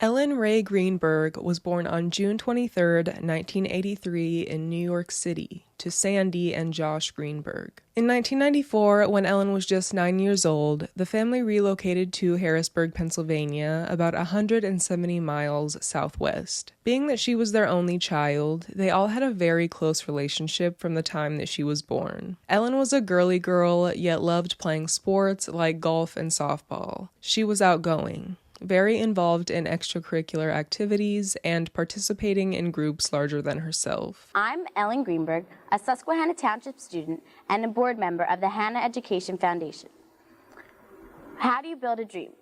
Ellen Rae Greenberg was born on June 23, 1983 in New York City to Sandy and Josh Greenberg. In 1994, when Ellen was just 9 years old, the family relocated to Harrisburg, Pennsylvania, about 170 miles southwest. Being that she was their only child, they all had a very close relationship from the time that she was born. Ellen was a girly girl, yet loved playing sports like golf and softball. She was outgoing, very involved in extracurricular activities, and participating in groups larger than herself. I'm Ellen Greenberg, a Susquehanna Township student and a board member of the Hannah Education Foundation. How do you build a dream?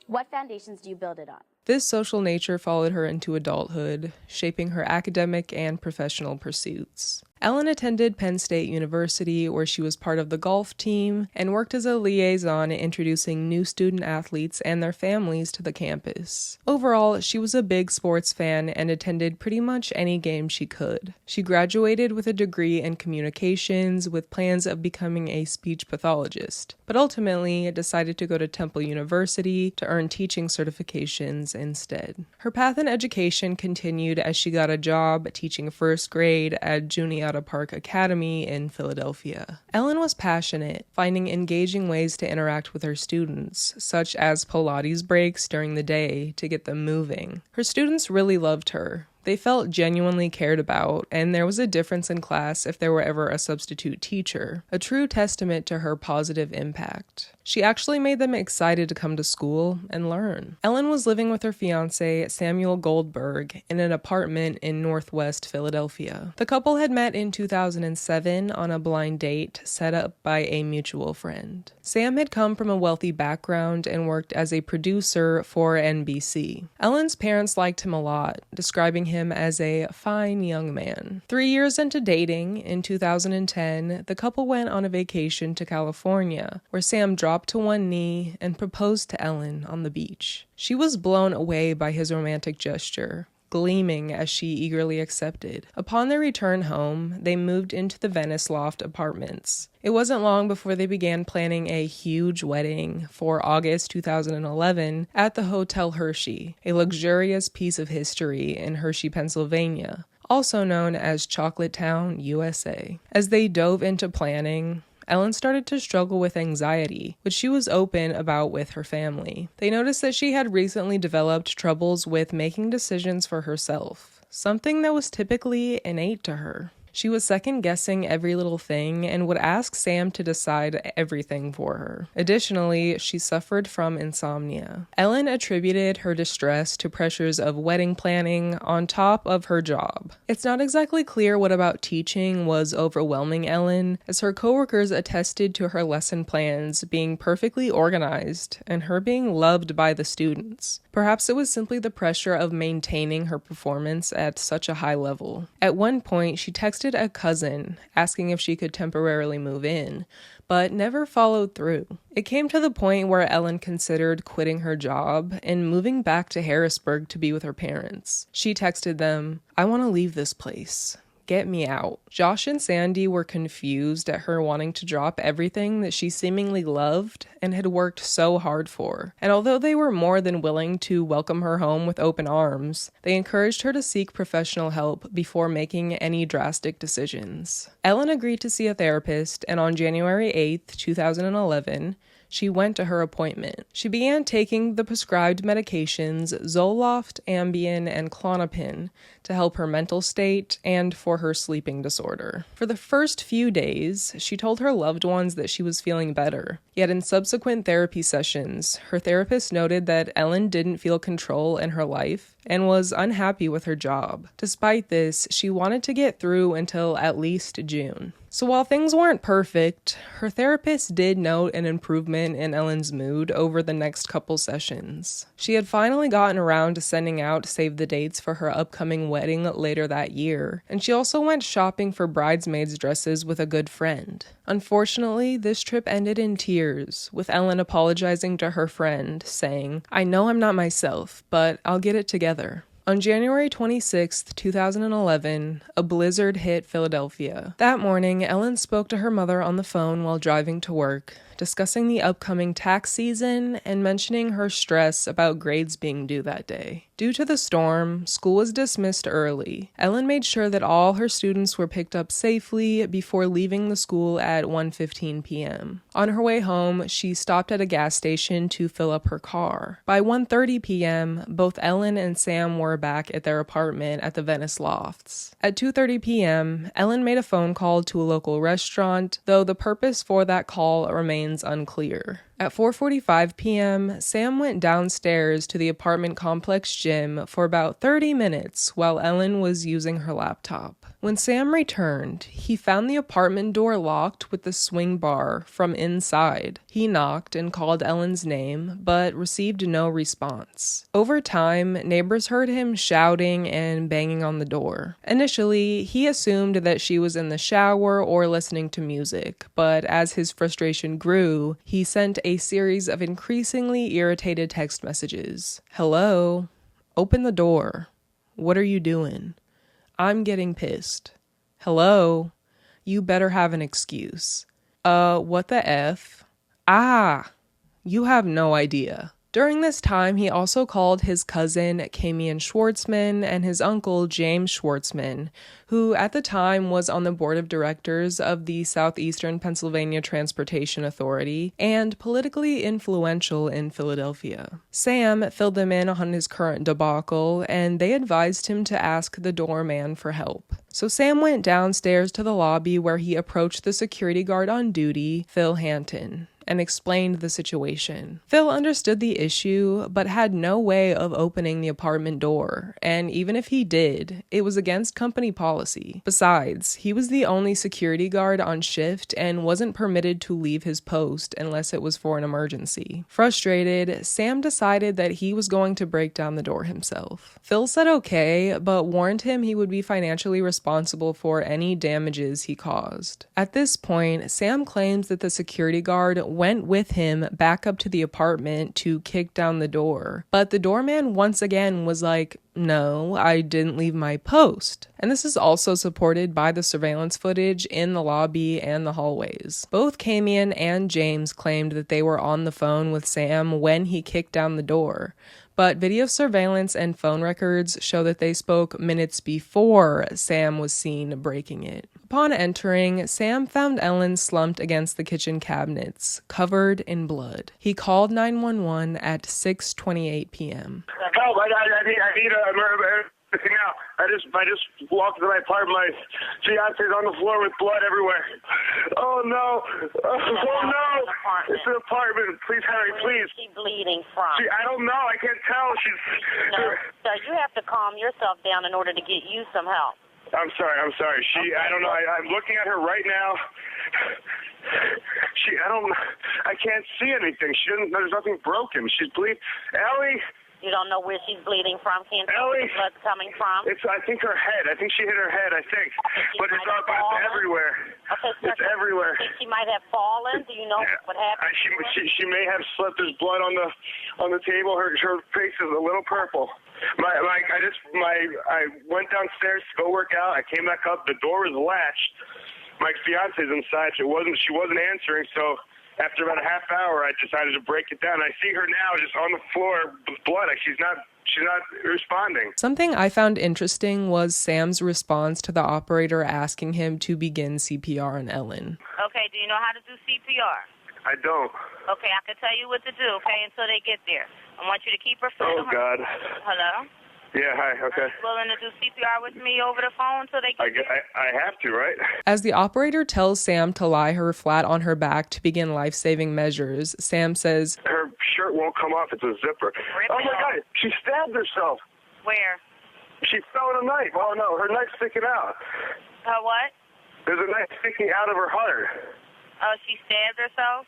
What foundations do you build it on? This social nature followed her into adulthood, shaping her academic and professional pursuits. Ellen attended Penn State University, where she was part of the golf team and worked as a liaison introducing new student athletes and their families to the campus. Overall, she was a big sports fan and attended pretty much any game she could. She graduated with a degree in communications with plans of becoming a speech pathologist, but ultimately decided to go to Temple University to earn teaching certifications instead. Her path in education continued as she got a job teaching first grade at Juniata Park Academy in Philadelphia. Ellen was passionate, finding engaging ways to interact with her students, such as Pilates breaks during the day to get them moving. Her students really loved her. They felt genuinely cared about, and there was a difference in class if there were ever a substitute teacher, a true testament to her positive impact. She actually made them excited to come to school and learn. Ellen was living with her fiancé, Samuel Goldberg, in an apartment in Northwest Philadelphia. The couple had met in 2007 on a blind date set up by a mutual friend. Sam had come from a wealthy background and worked as a producer for NBC. Ellen's parents liked him a lot, describing him as a fine young man. 3 years into dating, in 2010, the couple went on a vacation to California, where Sam dropped to one knee and proposed to Ellen on the beach. She was blown away by his romantic gesture, gleaming as she eagerly accepted. Upon their return home, they moved into the Venice Loft apartments. It wasn't long before they began planning a huge wedding for August 2011 at the Hotel Hershey, a luxurious piece of history in Hershey, Pennsylvania, also known as Chocolate Town, USA. As they dove into planning, Ellen started to struggle with anxiety, which she was open about with her family. They noticed that she had recently developed troubles with making decisions for herself, something that was typically innate to her. She was second-guessing every little thing and would ask Sam to decide everything for her. Additionally, she suffered from insomnia. Ellen attributed her distress to pressures of wedding planning on top of her job. It's not exactly clear what about teaching was overwhelming Ellen, as her coworkers attested to her lesson plans being perfectly organized and her being loved by the students. Perhaps it was simply the pressure of maintaining her performance at such a high level. At one point, she texted a cousin asking if she could temporarily move in, but never followed through. It came to the point where Ellen considered quitting her job and moving back to Harrisburg to be with her parents. She texted them, "I want to leave this place. Get me out." Josh and Sandy were confused at her wanting to drop everything that she seemingly loved and had worked so hard for. And although they were more than willing to welcome her home with open arms, they encouraged her to seek professional help before making any drastic decisions. Ellen agreed to see a therapist, and on January 8th, 2011, she went to her appointment. She began taking the prescribed medications Zoloft, Ambien, and Klonopin to help her mental state and for her sleeping disorder. For the first few days, she told her loved ones that she was feeling better. Yet in subsequent therapy sessions, her therapist noted that Ellen didn't feel control in her life and was unhappy with her job. Despite this, she wanted to get through until at least June. So while things weren't perfect, her therapist did note an improvement in Ellen's mood over the next couple sessions. She had finally gotten around to sending out save the dates for her upcoming wedding later that year, and she also went shopping for bridesmaids' dresses with a good friend. Unfortunately, this trip ended in tears, with Ellen apologizing to her friend, saying, "I know I'm not myself, but I'll get it together." On January 26, 2011, a blizzard hit Philadelphia. That morning, Ellen spoke to her mother on the phone while driving to work, discussing the upcoming tax season and mentioning her stress about grades being due that day. Due to the storm, school was dismissed early. Ellen made sure that all her students were picked up safely before leaving the school at 1:15 p.m. On her way home, she stopped at a gas station to fill up her car. By 1:30 p.m., both Ellen and Sam were back at their apartment at the Venice Lofts. At 2:30 p.m., Ellen made a phone call to a local restaurant, though the purpose for that call remains unclear. At 4:45 p.m., Sam went downstairs to the apartment complex gym for about 30 minutes while Ellen was using her laptop. When Sam returned, he found the apartment door locked with the swing bar from inside. He knocked and called Ellen's name, but received no response. Over time, neighbors heard him shouting and banging on the door. Initially, he assumed that she was in the shower or listening to music, but as his frustration grew, he sent a series of increasingly irritated text messages. Hello? Open the door. What are you doing? I'm getting pissed. Hello? You better have an excuse. What the F? You have no idea. During this time, he also called his cousin, Kamian Schwartzman, and his uncle, James Schwartzman, who at the time was on the board of directors of the Southeastern Pennsylvania Transportation Authority and politically influential in Philadelphia. Sam filled them in on his current debacle, and they advised him to ask the doorman for help. So Sam went downstairs to the lobby where he approached the security guard on duty, Phil Hanton, and explained the situation. Phil understood the issue, but had no way of opening the apartment door, and even if he did, it was against company policy. Besides, he was the only security guard on shift and wasn't permitted to leave his post unless it was for an emergency. Frustrated, Sam decided that he was going to break down the door himself. Phil said okay, but warned him he would be financially responsible for any damages he caused. At this point, Sam claims that the security guard went with him back up to the apartment to kick down the door. But the doorman once again was like, "No, I didn't leave my post." And this is also supported by the surveillance footage in the lobby and the hallways. Both Kamian and James claimed that they were on the phone with Sam when he kicked down the door. But video surveillance and phone records show that they spoke minutes before Sam was seen breaking it. Upon entering, Sam found Ellen slumped against the kitchen cabinets, covered in blood. He called 911 at 6:28 p.m. Help! I need a emergency now. I just walked to my apartment. My fiance's on the floor with blood everywhere. Oh no! Oh no! It's an apartment. Please hurry, please. Where is she bleeding from? I don't know. I can't tell. No, sir, you have to calm yourself down in order to get you some help. I'm sorry. Okay. I don't know. I'm looking at her right now. I can't see anything. There's nothing broken. She's bleeding. Ellie! You don't know where she's bleeding from? Can't tell where Ellie! the blood's coming from? I think her head. I think she hit her head, but it's everywhere. Okay, sir, it's everywhere. You think she might have fallen? Do you know what happened? She may have slipped. There's blood on the table. Her face is a little purple. I went downstairs to go work out. I came back up. The door was latched. My fiance's inside. She wasn't answering. So after about a half hour, I decided to break it down. I see her now just on the floor with blood. She's not responding. Something I found interesting was Sam's response to the operator asking him to begin CPR on Ellen. Okay, do you know how to do CPR? I don't. Okay, I can tell you what to do, okay, until they get there. I want you to keep her foot on her. God. Hello? Yeah, hi, okay. Are you willing to do CPR with me over the phone until they get there? I have to, right? As the operator tells Sam to lie her flat on her back to begin life-saving measures, Sam says, "Her shirt won't come off. It's a zipper." Oh my God, she stabbed herself. Where? She fell with a knife. Oh no, her knife's sticking out. Her what? There's a knife sticking out of her heart. Oh, she stabbed herself?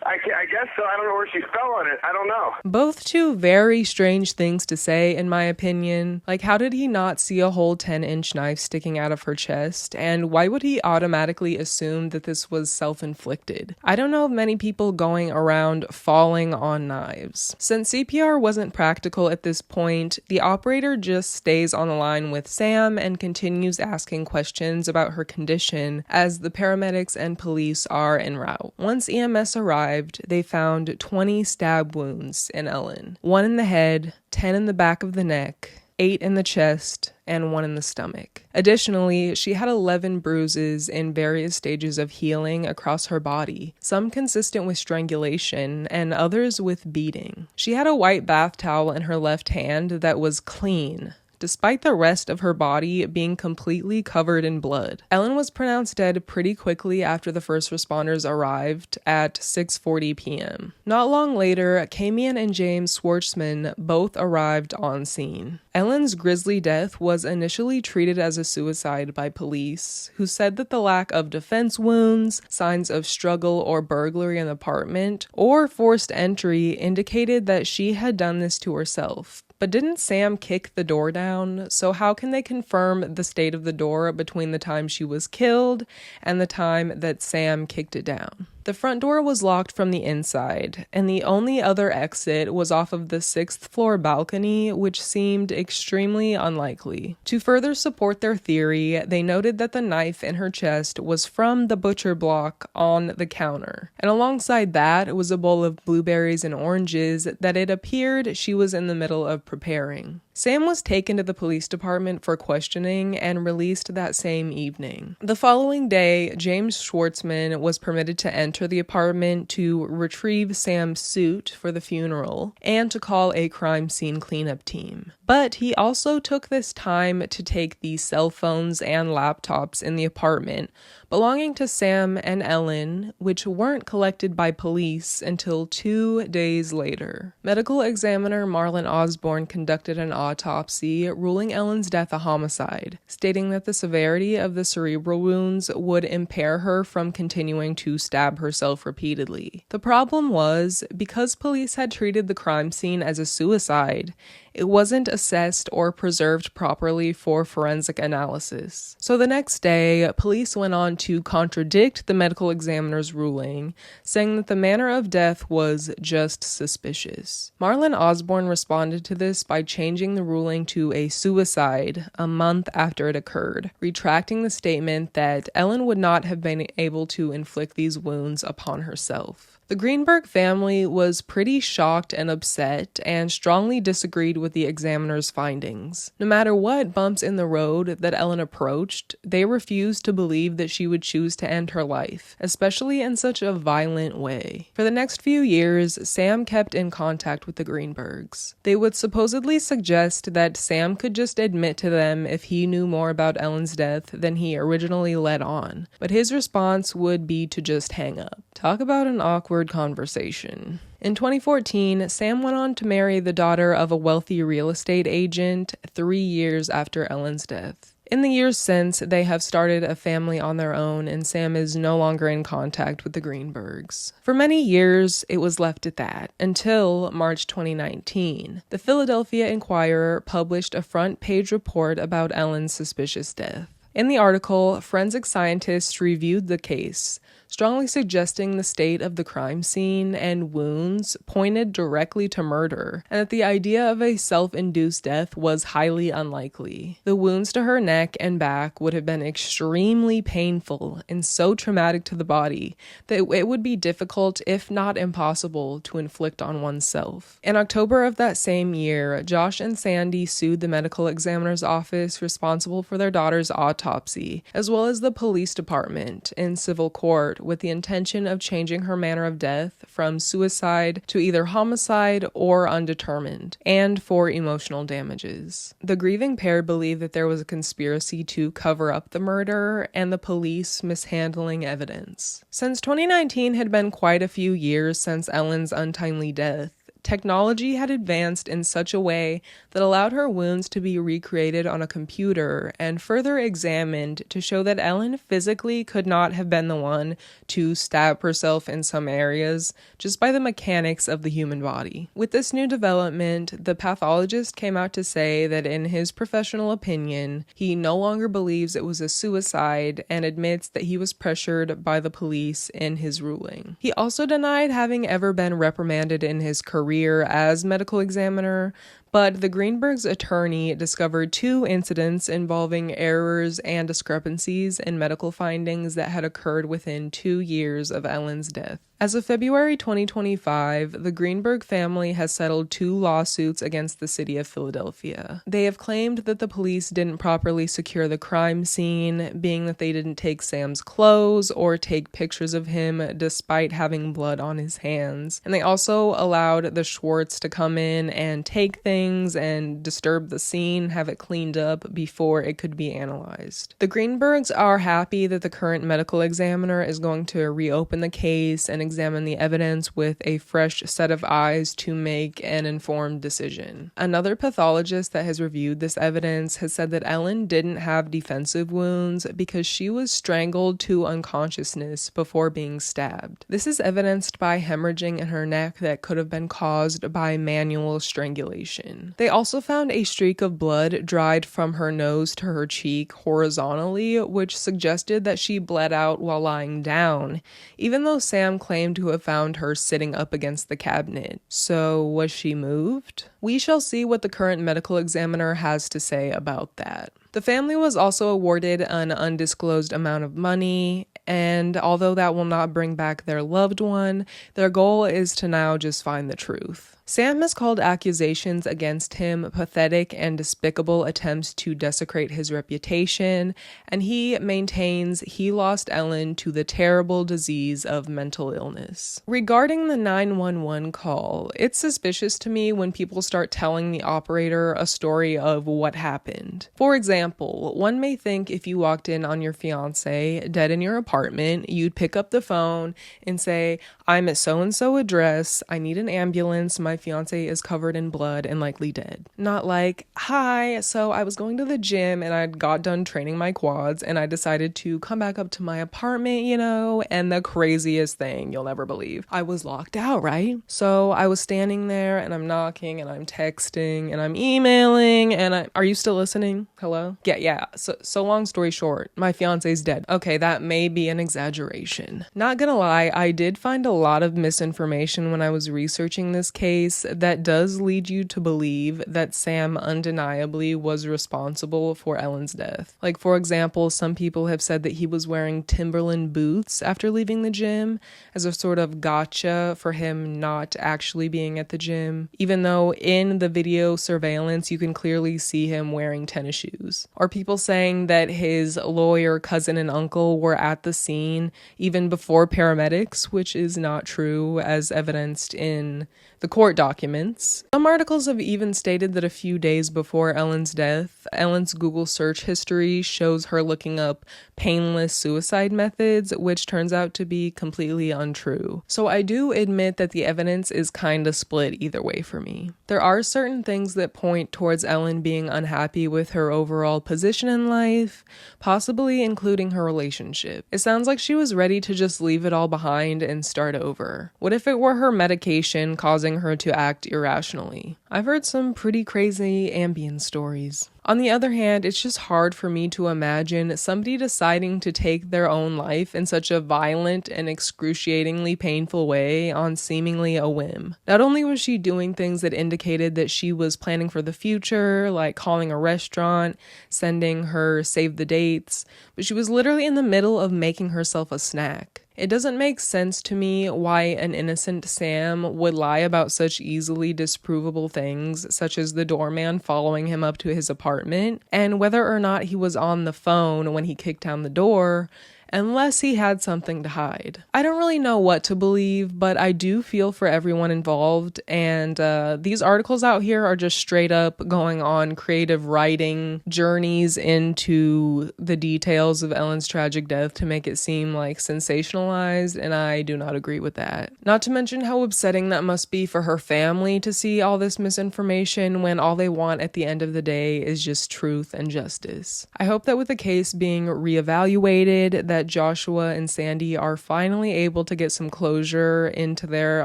I guess so. I don't know where she fell on it. I don't know. Both two very strange things to say, in my opinion. Like, how did he not see a whole 10-inch knife sticking out of her chest? And why would he automatically assume that this was self-inflicted? I don't know of many people going around falling on knives. Since CPR wasn't practical at this point, the operator just stays on the line with Sam and continues asking questions about her condition as the paramedics and police are en route. Once EMS arrives, arrived, they found 20 stab wounds in Ellen. 1 in the head, 10 in the back of the neck, 8 in the chest, and 1 in the stomach. Additionally, she had 11 bruises in various stages of healing across her body, some consistent with strangulation and others with beating. She had a white bath towel in her left hand that was clean, despite the rest of her body being completely covered in blood. Ellen was pronounced dead pretty quickly after the first responders arrived at 6:40 p.m. Not long later, Kamian and James Schwartzman both arrived on scene. Ellen's grisly death was initially treated as a suicide by police, who said that the lack of defense wounds, signs of struggle or burglary in the apartment, or forced entry indicated that she had done this to herself. But didn't Sam kick the door down? So how can they confirm the state of the door between the time she was killed and the time that Sam kicked it down? The front door was locked from the inside, and the only other exit was off of the 6th floor balcony, which seemed extremely unlikely. To further support their theory, they noted that the knife in her chest was from the butcher block on the counter, and alongside that was a bowl of blueberries and oranges that it appeared she was in the middle of preparing. Sam was taken to the police department for questioning and released that same evening. The following day, James Schwartzman was permitted to enter the apartment to retrieve Sam's suit for the funeral and to call a crime scene cleanup team. But he also took this time to take the cell phones and laptops in the apartment belonging to Sam and Ellen, which weren't collected by police until 2 days later. Medical examiner Marlon Osborne conducted an autopsy, ruling Ellen's death a homicide, stating that the severity of the cerebral wounds would impair her from continuing to stab herself repeatedly. The problem was, because police had treated the crime scene as a suicide, it wasn't assessed or preserved properly for forensic analysis. So the next day, police went on to contradict the medical examiner's ruling, saying that the manner of death was just suspicious. Marlon Osborne responded to this by changing the ruling to a suicide a month after it occurred, retracting the statement that Ellen would not have been able to inflict these wounds upon herself. The Greenberg family was pretty shocked and upset and strongly disagreed with the examiner's findings. No matter what bumps in the road that Ellen approached, they refused to believe that she would choose to end her life, especially in such a violent way. For the next few years, Sam kept in contact with the Greenbergs. They would supposedly suggest that Sam could just admit to them if he knew more about Ellen's death than he originally let on, but his response would be to just hang up. Talk about an awkward conversation. In 2014, Sam went on to marry the daughter of a wealthy real estate agent 3 years after Ellen's death. In the years since, they have started a family on their own, and Sam is no longer in contact with the Greenbergs. For many years, it was left at that, until March 2019. The Philadelphia Inquirer published a front-page report about Ellen's suspicious death. In the article, forensic scientists reviewed the case, strongly suggesting the state of the crime scene and wounds pointed directly to murder, and that the idea of a self-induced death was highly unlikely. The wounds to her neck and back would have been extremely painful and so traumatic to the body that it would be difficult, if not impossible, to inflict on oneself. In October of that same year, Josh and Sandy sued the medical examiner's office responsible for their daughter's autopsy, as well as the police department, in civil court, with the intention of changing her manner of death from suicide to either homicide or undetermined, and for emotional damages. The grieving pair believed that there was a conspiracy to cover up the murder and the police mishandling evidence. Since 2019 had been quite a few years since Ellen's untimely death, technology had advanced in such a way that allowed her wounds to be recreated on a computer and further examined to show that Ellen physically could not have been the one to stab herself in some areas just by the mechanics of the human body. With this new development, the pathologist came out to say that in his professional opinion, he no longer believes it was a suicide and admits that he was pressured by the police in his ruling. He also denied having ever been reprimanded in his career as medical examiner, but the Greenberg's attorney discovered 2 incidents involving errors and discrepancies in medical findings that had occurred within 2 years of Ellen's death. As of February 2025, the Greenberg family has settled 2 lawsuits against the city of Philadelphia. They have claimed that the police didn't properly secure the crime scene, being that they didn't take Sam's clothes or take pictures of him despite having blood on his hands. And they also allowed the Schwartz to come in and take things and disturb the scene, have it cleaned up before it could be analyzed. The Greenbergs are happy that the current medical examiner is going to reopen the case and examine the evidence with a fresh set of eyes to make an informed decision. Another pathologist that has reviewed this evidence has said that Ellen didn't have defensive wounds because she was strangled to unconsciousness before being stabbed. This is evidenced by hemorrhaging in her neck that could have been caused by manual strangulation. They also found a streak of blood dried from her nose to her cheek horizontally, which suggested that she bled out while lying down, even though Sam claimed to have found her sitting up against the cabinet. So was she moved? We shall see what the current medical examiner has to say about that. The family was also awarded an undisclosed amount of money, and although that will not bring back their loved one, their goal is to now just find the truth. Sam has called accusations against him pathetic and despicable attempts to desecrate his reputation, and he maintains he lost Ellen to the terrible disease of mental illness. Regarding the 911 call, it's suspicious to me when people start telling the operator a story of what happened. For example, one may think if you walked in on your fiance dead in your apartment, you'd pick up the phone and say, "I'm at so-and-so address, I need an ambulance, my fiance is covered in blood and likely dead." Not like, "Hi, so I was going to the gym and I got done training my quads and I decided to come back up to my apartment, and the craziest thing you'll never believe. I was locked out, right? So I was standing there and I'm knocking and I'm texting and I'm emailing and are you still listening? Hello? Yeah. So long story short, my fiance's dead." Okay, that may be an exaggeration. Not gonna lie, I did find a lot of misinformation when I was researching this case that does lead you to believe that Sam undeniably was responsible for Ellen's death. Like, for example, some people have said that he was wearing Timberland boots after leaving the gym as a sort of gotcha for him not actually being at the gym, even though in the video surveillance you can clearly see him wearing tennis shoes. Or people saying that his lawyer, cousin, and uncle were at the scene even before paramedics, which is not true, as evidenced in the court documents. Some articles have even stated that a few days before Ellen's death, Ellen's Google search history shows her looking up painless suicide methods, which turns out to be completely untrue. So I do admit that the evidence is kinda split either way for me. There are certain things that point towards Ellen being unhappy with her overall position in life, possibly including her relationship. It sounds like she was ready to just leave it all behind and start over. What if it were her medication causing her to act irrationally? I've heard some pretty crazy Ambien stories. On the other hand, it's just hard for me to imagine somebody deciding to take their own life in such a violent and excruciatingly painful way on seemingly a whim. Not only was she doing things that indicated that she was planning for the future, like calling a restaurant, sending her save the dates, but she was literally in the middle of making herself a snack. It doesn't make sense to me why an innocent Sam would lie about such easily disprovable things, such as the doorman following him up to his apartment, and whether or not he was on the phone when he kicked down the door, unless he had something to hide. I don't really know what to believe, but I do feel for everyone involved, and these articles out here are just straight up going on creative writing journeys into the details of Ellen's tragic death to make it seem like sensationalized, and I do not agree with that. Not to mention how upsetting that must be for her family to see all this misinformation when all they want at the end of the day is just truth and justice. I hope that with the case being reevaluated, that Joshua and Sandy are finally able to get some closure into their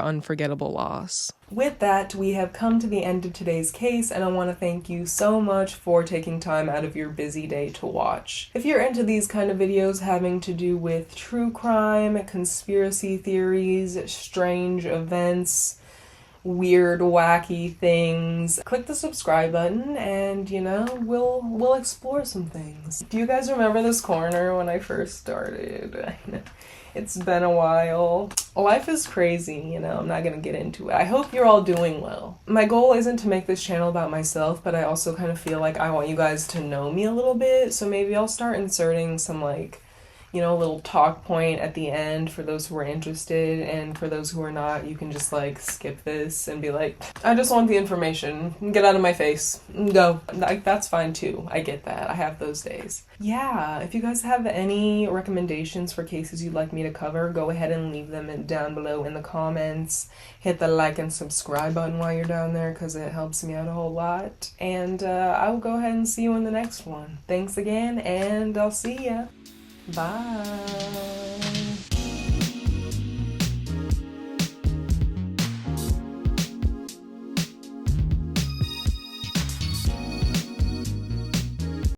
unforgettable loss. With that, we have come to the end of today's case, and I want to thank you so much for taking time out of your busy day to watch. If you're into these kind of videos having to do with true crime, conspiracy theories, strange events, weird, wacky things, click the subscribe button and, you know, we'll explore some things. Do you guys remember this corner when I first started? It's been a while. Life is crazy, you know, I'm not gonna get into it. I hope you're all doing well. My goal isn't to make this channel about myself, but I also kind of feel like I want you guys to know me a little bit, so maybe I'll start inserting some, like, you know, a little talk point at the end for those who are interested, and for those who are not, you can just, like, skip this and be like, I just want the information, get out of my face, go. Like, that's fine too, I get that, I have those days. Yeah, if you guys have any recommendations for cases you'd like me to cover, go ahead and leave them down below in the comments. Hit the like and subscribe button while you're down there, because it helps me out a whole lot, and I will go ahead and see you in the next one. Thanks again, and I'll see ya. Bye.